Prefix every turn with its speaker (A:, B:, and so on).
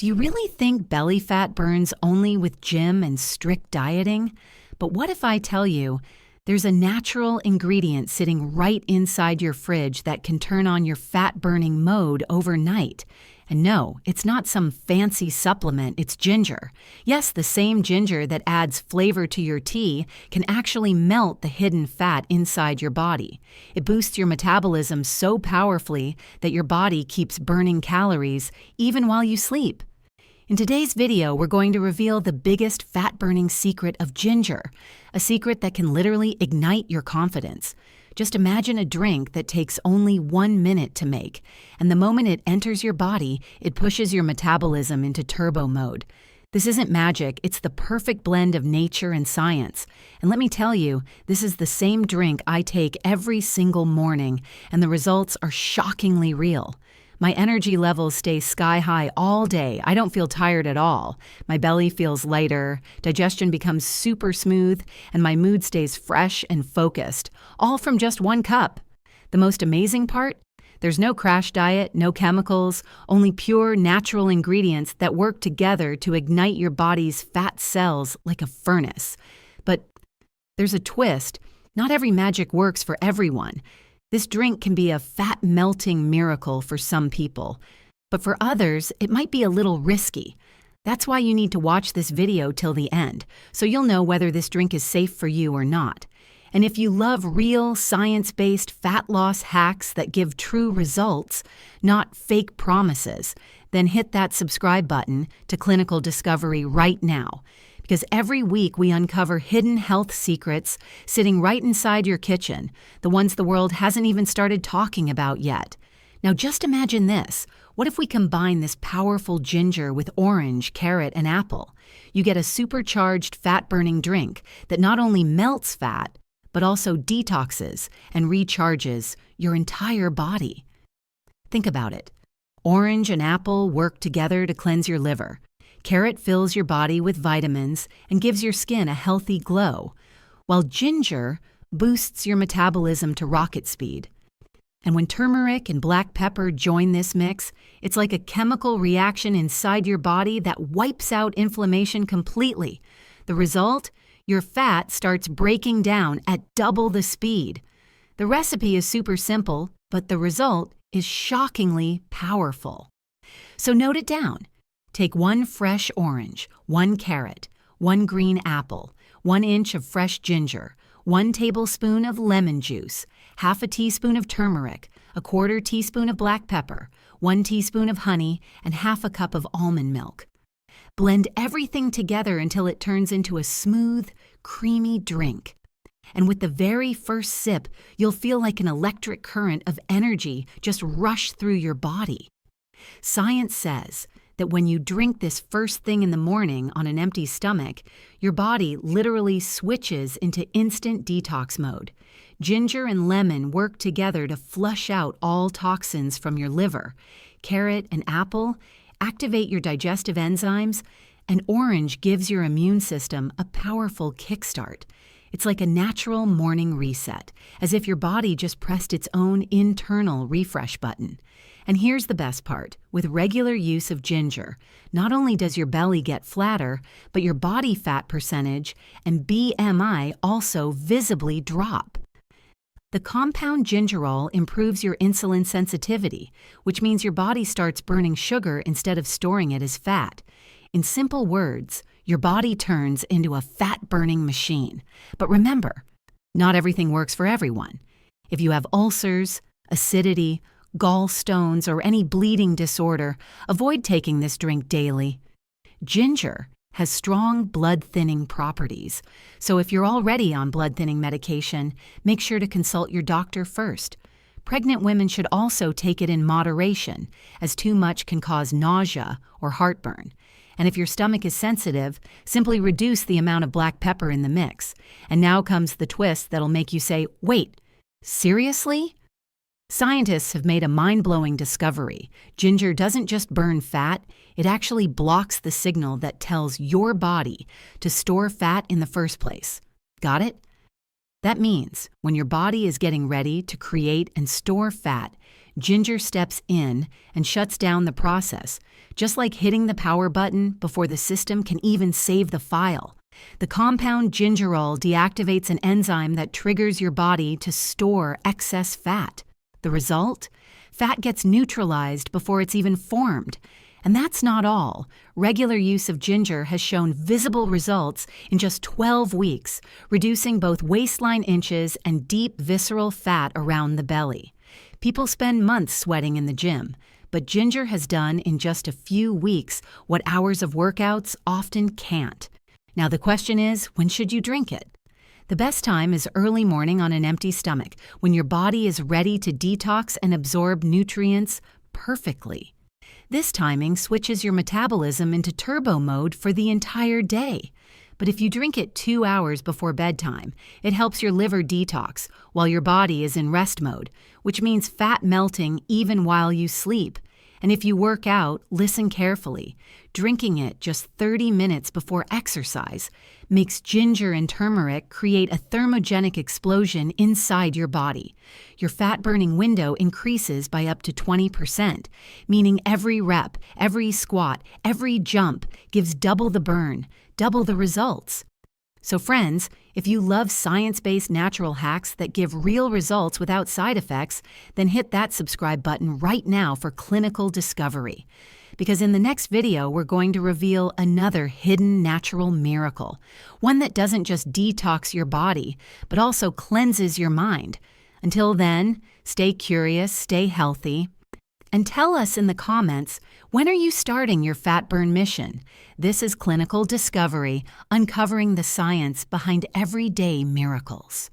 A: Do you really think belly fat burns only with gym and strict dieting? But what if I tell you there's a natural ingredient sitting right inside your fridge that can turn on your fat-burning mode overnight? And no, it's not some fancy supplement, it's ginger. Yes, the same ginger that adds flavor to your tea can actually melt the hidden fat inside your body. It boosts your metabolism so powerfully that your body keeps burning calories even while you sleep. In today's video, we're going to reveal the biggest fat-burning secret of ginger, a secret that can literally ignite your confidence. Just imagine a drink that takes only 1 minute to make, and the moment it enters your body, it pushes your metabolism into turbo mode. This isn't magic, it's the perfect blend of nature and science. And let me tell you, this is the same drink I take every single morning, and the results are shockingly real. My energy levels stay sky high all day. I don't feel tired at all. My belly feels lighter, digestion becomes super smooth, and my mood stays fresh and focused, all from just 1 cup. The most amazing part? There's no crash diet, no chemicals, only pure natural ingredients that work together to ignite your body's fat cells like a furnace. But there's a twist. Not every magic works for everyone. This drink can be a fat-melting miracle for some people, but for others, it might be a little risky. That's why you need to watch this video till the end, so you'll know whether this drink is safe for you or not. And if you love real, science-based fat loss hacks that give true results, not fake promises, then hit that subscribe button to Clinical Discovery right now. Because every week we uncover hidden health secrets sitting right inside your kitchen, the ones the world hasn't even started talking about yet. Now just imagine this. What if we combine this powerful ginger with orange, carrot, and apple? You get a supercharged fat-burning drink that not only melts fat, but also detoxes and recharges your entire body. Think about it. Orange and apple work together to cleanse your liver. Carrot fills your body with vitamins and gives your skin a healthy glow, while ginger boosts your metabolism to rocket speed. And when turmeric and black pepper join this mix, it's like a chemical reaction inside your body that wipes out inflammation completely. The result? Your fat starts breaking down at double the speed. The recipe is super simple, but the result is shockingly powerful. So note it down. Take 1 fresh orange, 1 carrot, 1 green apple, 1 inch of fresh ginger, 1 tablespoon of lemon juice, half a teaspoon of turmeric, a 1/4 teaspoon of black pepper, 1 teaspoon of honey, and half a cup of almond milk. Blend everything together until it turns into a smooth, creamy drink. And with the very first sip, you'll feel like an electric current of energy just rush through your body. Science says that when you drink this first thing in the morning on an empty stomach, your body literally switches into instant detox mode. Ginger and lemon work together to flush out all toxins from your liver. Carrot and apple activate your digestive enzymes, and orange gives your immune system a powerful kickstart. It's like a natural morning reset, as if your body just pressed its own internal refresh button. And here's the best part. With regular use of ginger, not only does your belly get flatter, but your body fat percentage and BMI also visibly drop. The compound gingerol improves your insulin sensitivity, which means your body starts burning sugar instead of storing it as fat. In simple words, your body turns into a fat-burning machine. But remember, not everything works for everyone. If you have ulcers, acidity, gallstones, or any bleeding disorder, avoid taking this drink daily. Ginger has strong blood-thinning properties, so if you're already on blood-thinning medication, make sure to consult your doctor first. Pregnant women should also take it in moderation, as too much can cause nausea or heartburn. And if your stomach is sensitive, simply reduce the amount of black pepper in the mix. And now comes the twist that'll make you say, wait, seriously? Scientists have made a mind-blowing discovery. Ginger doesn't just burn fat, it actually blocks the signal that tells your body to store fat in the first place. Got it? That means when your body is getting ready to create and store fat, ginger steps in and shuts down the process, just like hitting the power button before the system can even save the file. The compound gingerol deactivates an enzyme that triggers your body to store excess fat. The result? Fat gets neutralized before it's even formed. And that's not all. Regular use of ginger has shown visible results in just 12 weeks, reducing both waistline inches and deep visceral fat around the belly. People spend months sweating in the gym, but ginger has done in just a few weeks what hours of workouts often can't. Now the question is, when should you drink it? The best time is early morning on an empty stomach, when your body is ready to detox and absorb nutrients perfectly. This timing switches your metabolism into turbo mode for the entire day. But if you drink it 2 hours before bedtime, it helps your liver detox while your body is in rest mode, which means fat melting even while you sleep. And if you work out, listen carefully. Drinking it just 30 minutes before exercise makes ginger and turmeric create a thermogenic explosion inside your body. Your fat-burning window increases by up to 20%, meaning every rep, every squat, every jump gives double the burn, double the results. So friends, if you love science-based natural hacks that give real results without side effects, then hit that subscribe button right now for clinical discovery. Because in the next video, we're going to reveal another hidden natural miracle, one that doesn't just detox your body, but also cleanses your mind. Until then, stay curious, stay healthy, and tell us in the comments, when are you starting your fat burn mission? This is Clinical Discovery, uncovering the science behind everyday miracles.